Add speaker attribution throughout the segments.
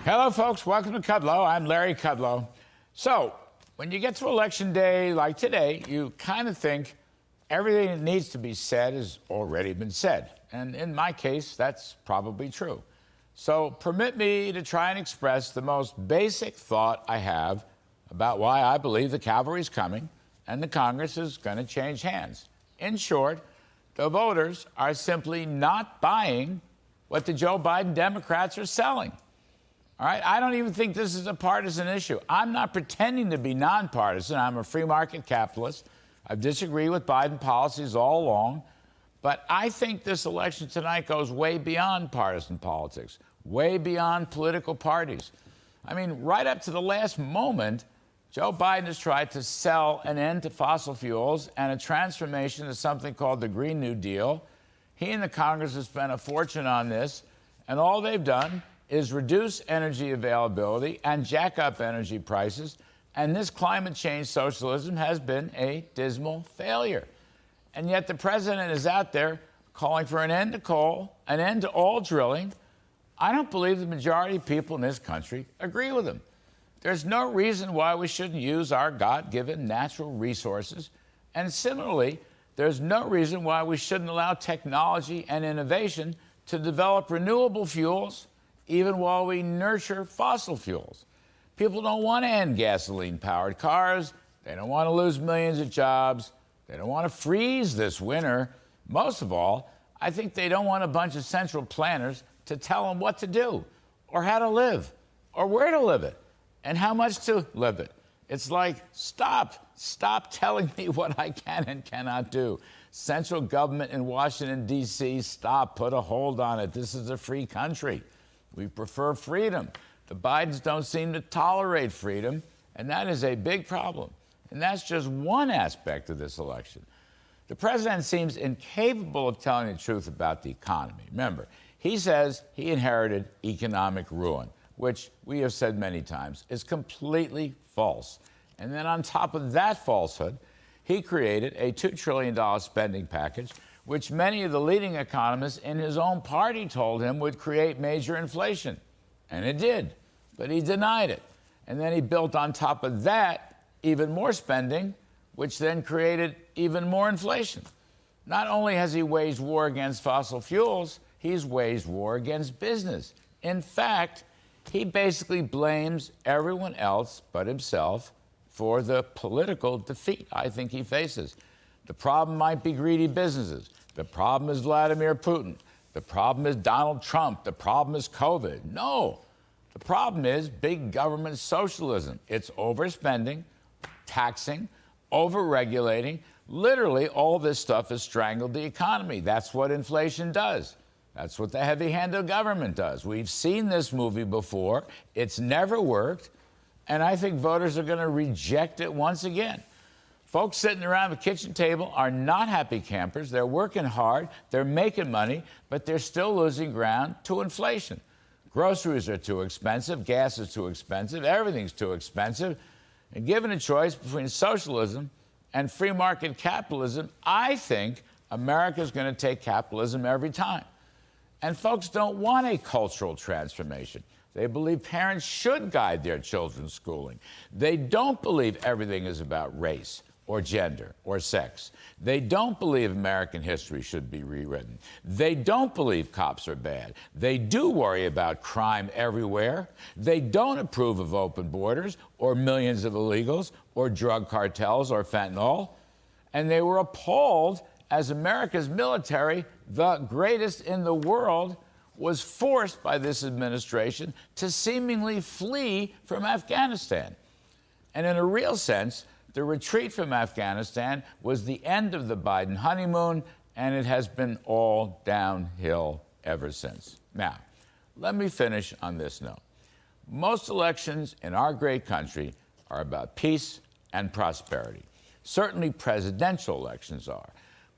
Speaker 1: Hello, folks. Welcome to Kudlow. I'm Larry Kudlow. So, when you get to Election Day like today, you kind of think everything that needs to be said has already been said. And in my case, that's probably true. So, permit me to try and express the most basic thought I have about why I believe the cavalry's coming and the Congress is going to change hands. In short, the voters are simply not buying what the Joe Biden Democrats are selling. All right, I don't even think this is a partisan issue. I'm not pretending to be nonpartisan. I'm a free market capitalist. I've disagreed with Biden policies all along. But I think this election tonight goes way beyond partisan politics, way beyond political parties. I mean, right up to the last moment, Joe Biden has tried to sell an end to fossil fuels and a transformation to something called the Green New Deal. He and the Congress have spent a fortune on this, and all they've done is reduce energy availability and jack up energy prices, and this climate change socialism has been a dismal failure. And yet the president is out there calling for an end to coal, an end to all drilling. I don't believe the majority of people in this country agree with him. There's no reason why we shouldn't use our God-given natural resources, and similarly, there's no reason why we shouldn't allow technology and innovation to develop renewable fuels even while we nurture fossil fuels. People don't want to end gasoline-powered cars. They don't want to lose millions of jobs. They don't want to freeze this winter. Most of all, I think they don't want a bunch of central planners to tell them what to do or how to live or where to live it and how much to live it. It's like, stop telling me what I can and cannot do. Central government in Washington, D.C., stop, put a hold on it. This is a free country. We prefer freedom. The Bidens don't seem to tolerate freedom, and that is a big problem. And that's just one aspect of this election. The president seems incapable of telling the truth about the economy. Remember, he says he inherited economic ruin, which we have said many times is completely false. And then on top of that falsehood, he created a $2 trillion spending package, which many of the leading economists in his own party told him would create major inflation. And it did, but he denied it. And then he built on top of that even more spending, which then created even more inflation. Not only has he waged war against fossil fuels, he's waged war against business. In fact, he basically blames everyone else but himself for the political defeat I think he faces. The problem might be greedy businesses. The problem is Vladimir Putin. The problem is Donald Trump. The problem is COVID. No, the problem is big government socialism. It's overspending, taxing, over-regulating. Literally, all this stuff has strangled the economy. That's what inflation does. That's what the heavy-handed government does. We've seen this movie before. It's never worked. And I think voters are going to reject it once again. Folks sitting around the kitchen table are not happy campers. They're working hard. They're making money, but they're still losing ground to inflation. Groceries are too expensive. Gas is too expensive. Everything's too expensive. And given a choice between socialism and free market capitalism, I think America's going to take capitalism every time. And folks don't want a cultural transformation. They believe parents should guide their children's schooling. They don't believe everything is about race or gender or sex. They don't believe American history should be rewritten. They don't believe cops are bad. They do worry about crime everywhere. They don't approve of open borders or millions of illegals or drug cartels or fentanyl. And they were appalled as America's military, the greatest in the world, was forced by this administration to seemingly flee from Afghanistan. And in a real sense, the retreat from Afghanistan was the end of the Biden honeymoon, and it has been all downhill ever since. Now, let me finish on this note. Most elections in our great country are about peace and prosperity. Certainly presidential elections are.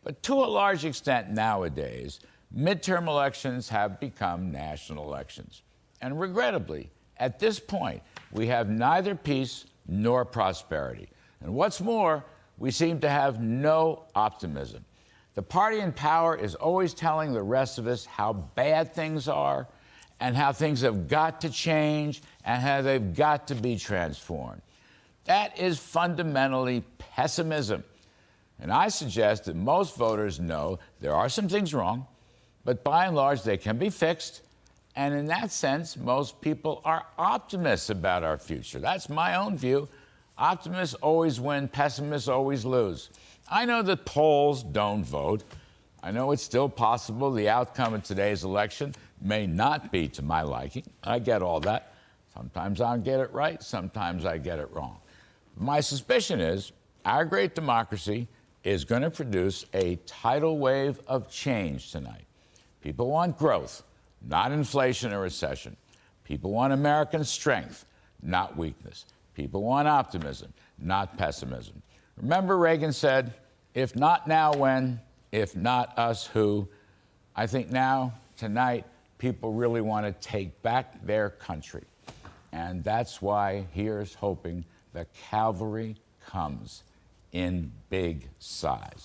Speaker 1: But to a large extent nowadays, midterm elections have become national elections. And regrettably, at this point, we have neither peace nor prosperity. And what's more, we seem to have no optimism. The party in power is always telling the rest of us how bad things are and how things have got to change and how they've got to be transformed. That is fundamentally pessimism. And I suggest that most voters know there are some things wrong, but by and large, they can be fixed. And in that sense, most people are optimists about our future. That's my own view. Optimists always win, pessimists always lose. I know that polls don't vote. I know it's still possible the outcome of today's election may not be to my liking. I get all that. Sometimes I'll get it right, sometimes I get it wrong. My suspicion is our great democracy is going to produce a tidal wave of change tonight. People want growth, not inflation or recession. People want American strength, not weakness. People want optimism, not pessimism. Remember Reagan said, if not now, when? If not us, who? I think now, tonight, people really want to take back their country. And that's why here's hoping the cavalry comes in big size.